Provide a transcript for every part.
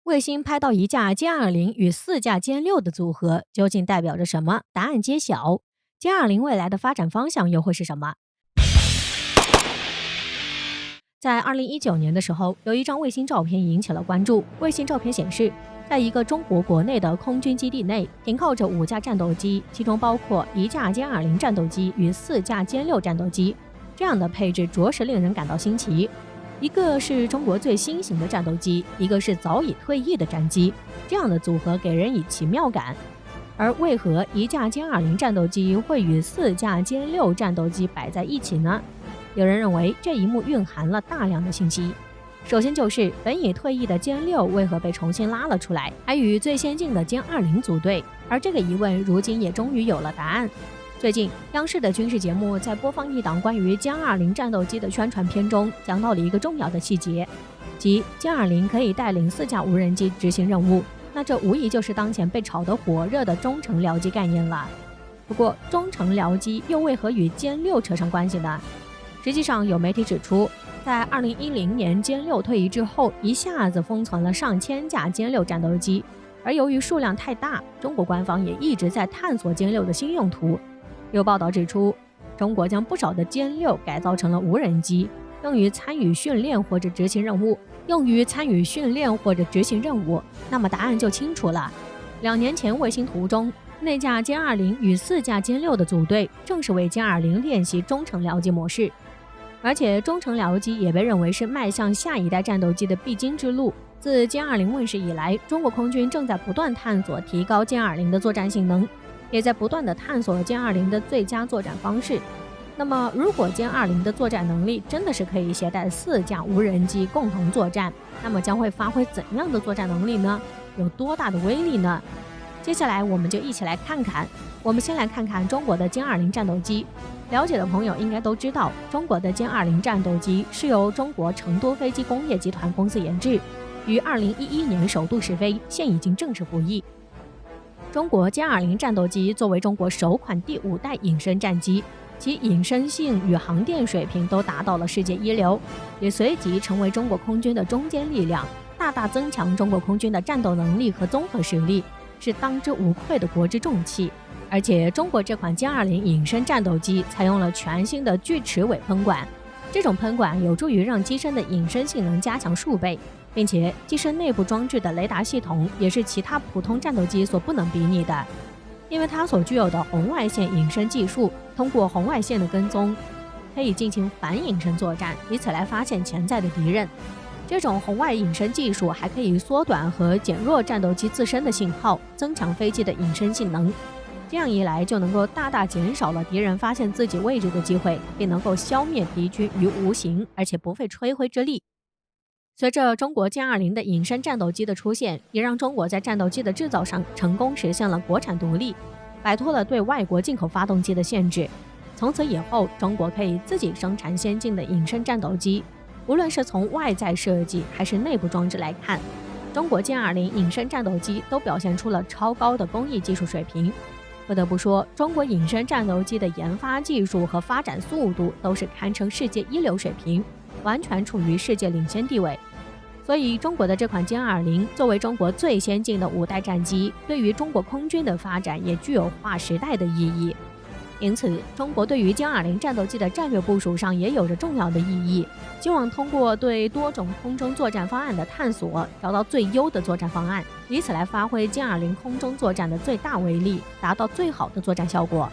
卫星拍到一架歼20与4架歼6的组合，究竟代表着什么？答案揭晓。歼20未来的发展方向又会是什么？在2019年的时候，有一张卫星照片引起了关注。卫星照片显示，在一个中国国内的空军基地内，停靠着5架战斗机，其中包括1架歼20战斗机与4架歼6战斗机。这样的配置着实令人感到新奇。一个是中国最新型的战斗机，一个是早已退役的战机，这样的组合给人以奇妙感。而为何1架歼20战斗机会与4架歼6战斗机摆在一起呢？有人认为这一幕蕴含了大量的信息。首先就是本已退役的歼6为何被重新拉了出来，还与最先进的歼20组队？而这个疑问如今也终于有了答案。最近，央视的军事节目在播放一档关于歼20战斗机的宣传片中，讲到了一个重要的细节，即歼20可以带领4架无人机执行任务。那这无疑就是当前被炒得火热的中程僚机概念了。不过，中程僚机又为何与歼6扯上关系呢？实际上，有媒体指出，在2010年歼6退役之后，一下子封存了上千架歼6战斗机，而由于数量太大，中国官方也一直在探索歼6的新用途。有报道指出，中国将不少的歼6改造成了无人机，用于参与训练或者执行任务。那么答案就清楚了。2年前卫星图中，那架歼20与4架歼6的组队，正是为歼20练习中程僚机模式。而且中程僚机也被认为是迈向下一代战斗机的必经之路。自歼20问世以来，中国空军正在不断探索提高歼20的作战性能，也在不断地探索歼20的最佳作战方式。那么，如果歼20的作战能力真的是可以携带4架无人机共同作战，那么将会发挥怎样的作战能力呢？有多大的威力呢？接下来我们就一起来看看。我们先来看看中国的歼20战斗机。了解的朋友应该都知道，中国的歼20战斗机是由中国成都飞机工业集团公司研制，于2011年首度试飞，现已经正式服役。中国歼20战斗机作为中国首款第5代隐身战机，其隐身性与航电水平都达到了世界一流，也随即成为中国空军的中坚力量，大大增强中国空军的战斗能力和综合实力，是当之无愧的国之重器。而且中国这款歼20隐身战斗机采用了全新的锯齿尾喷管，这种喷管有助于让机身的隐身性能加强数倍，并且机身内部装置的雷达系统也是其他普通战斗机所不能比拟的。因为它所具有的红外线隐身技术，通过红外线的跟踪，可以进行反隐身作战，以此来发现潜在的敌人。这种红外隐身技术还可以缩短和减弱战斗机自身的信号，增强飞机的隐身性能。这样一来，就能够大大减少了敌人发现自己位置的机会，并能够消灭敌军于无形，而且不费吹灰之力。随着中国歼20的隐身战斗机的出现，也让中国在战斗机的制造上成功实现了国产独立，摆脱了对外国进口发动机的限制。从此以后，中国可以自己生产先进的隐身战斗机。无论是从外在设计还是内部装置来看，中国歼20隐身战斗机都表现出了超高的工艺技术水平。不得不说，中国隐身战斗机的研发技术和发展速度都是堪称世界一流水平，完全处于世界领先地位。所以，中国的这款歼20作为中国最先进的5代战机，对于中国空军的发展也具有划时代的意义。因此，中国对于歼20战斗机的战略部署上也有着重要的意义，希望通过对多种空中作战方案的探索，找到最优的作战方案，以此来发挥歼20空中作战的最大威力，达到最好的作战效果。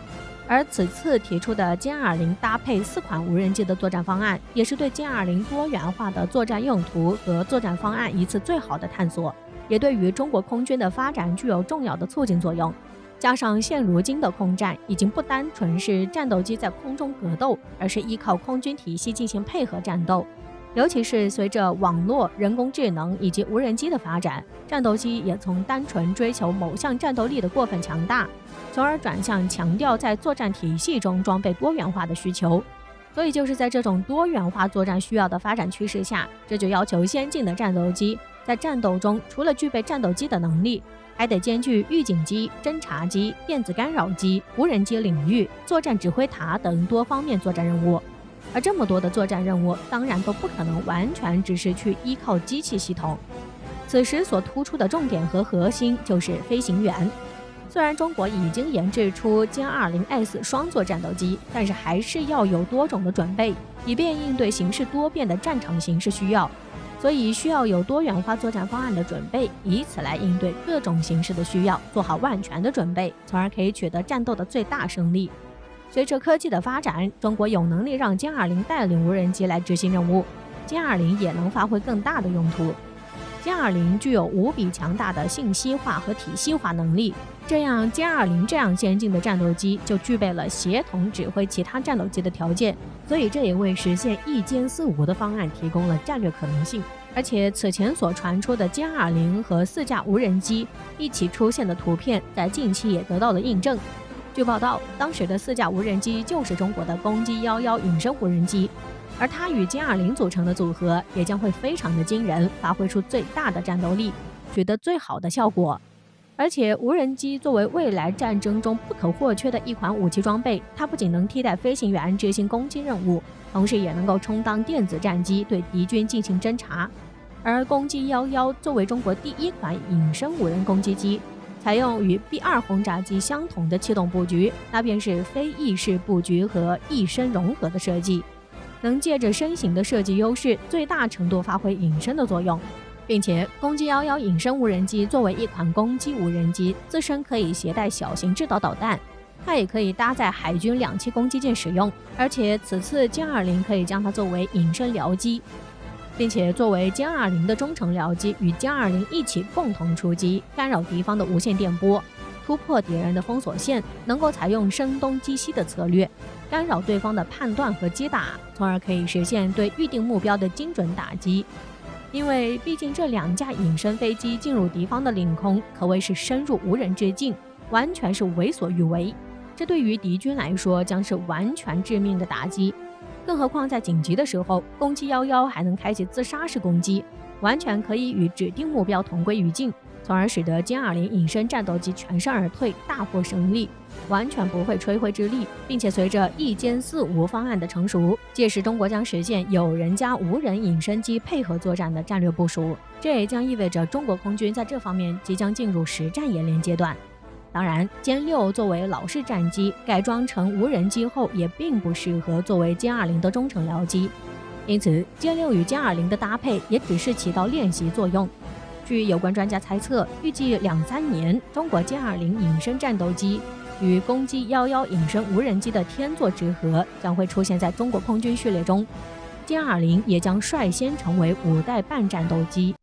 而此次提出的歼20搭配4款无人机的作战方案，也是对歼20多元化的作战用途和作战方案一次最好的探索，也对于中国空军的发展具有重要的促进作用。加上现如今的空战已经不单纯是战斗机在空中格斗，而是依靠空军体系进行配合战斗。尤其是随着网络、人工智能以及无人机的发展，战斗机也从单纯追求某项战斗力的过分强大，从而转向强调在作战体系中装备多元化的需求。所以就是在这种多元化作战需要的发展趋势下，这就要求先进的战斗机在战斗中除了具备战斗机的能力，还得兼具预警机、侦察机、电子干扰机、无人机领域、作战指挥塔等多方面作战任务。而这么多的作战任务，当然都不可能完全只是去依靠机器系统。此时所突出的重点和核心就是飞行员。虽然中国已经研制出歼 20S 双座战斗机，但是还是要有多种的准备，以便应对形势多变的战场形势需要。所以需要有多元化作战方案的准备，以此来应对各种形势的需要，做好万全的准备，从而可以取得战斗的最大胜利。随着科技的发展，中国有能力让歼20带领无人机来执行任务，歼20也能发挥更大的用途。歼20具有无比强大的信息化和体系化能力，这样歼20这样先进的战斗机就具备了协同指挥其他战斗机的条件，所以这也为实现一歼4-5的方案提供了战略可能性。而且此前所传出的歼20和4架无人机一起出现的图片，在近期也得到了印证。据报道，当时的4架无人机就是中国的攻击11隐身无人机，而它与歼20组成的组合也将会非常的惊人，发挥出最大的战斗力，取得最好的效果。而且无人机作为未来战争中不可或缺的一款武器装备，它不仅能替代飞行员执行攻击任务，同时也能够充当电子战机对敌军进行侦察。而攻击11作为中国第一款隐身无人攻击机，采用与 B2 轰炸机相同的气动布局，那便是非翼式布局和翼身融合的设计，能借着身形的设计优势，最大程度发挥隐身的作用。并且攻击11隐身无人机作为一款攻击无人机，自身可以携带小型制导导弹，它也可以搭载海军2栖攻击舰使用，而且此次歼20可以将它作为隐身僚机，并且作为歼20的中程僚机与歼20一起共同出击，干扰敌方的无线电波，突破敌人的封锁线，能够采用声东击西的策略，干扰对方的判断和击打，从而可以实现对预定目标的精准打击。因为毕竟这2架隐身飞机进入敌方的领空，可谓是深入无人之境，完全是为所欲为，这对于敌军来说将是完全致命的打击。更何况在紧急的时候，攻击11还能开启自杀式攻击，完全可以与指定目标同归于尽，从而使得歼20隐身战斗机全身而退，大获胜利，完全不会吹灰之力。并且随着一歼4-5方案的成熟，届时中国将实现有人加无人隐身机配合作战的战略部署，这也将意味着中国空军在这方面即将进入实战演练阶段。当然，歼6作为老式战机，改装成无人机后也并不适合作为歼20的中程僚机，因此歼6与歼20的搭配也只是起到练习作用。据有关专家猜测，预计2-3年，中国歼20隐身战斗机与攻击11隐身无人机的天作之合将会出现在中国空军序列中，歼20也将率先成为5代半战斗机。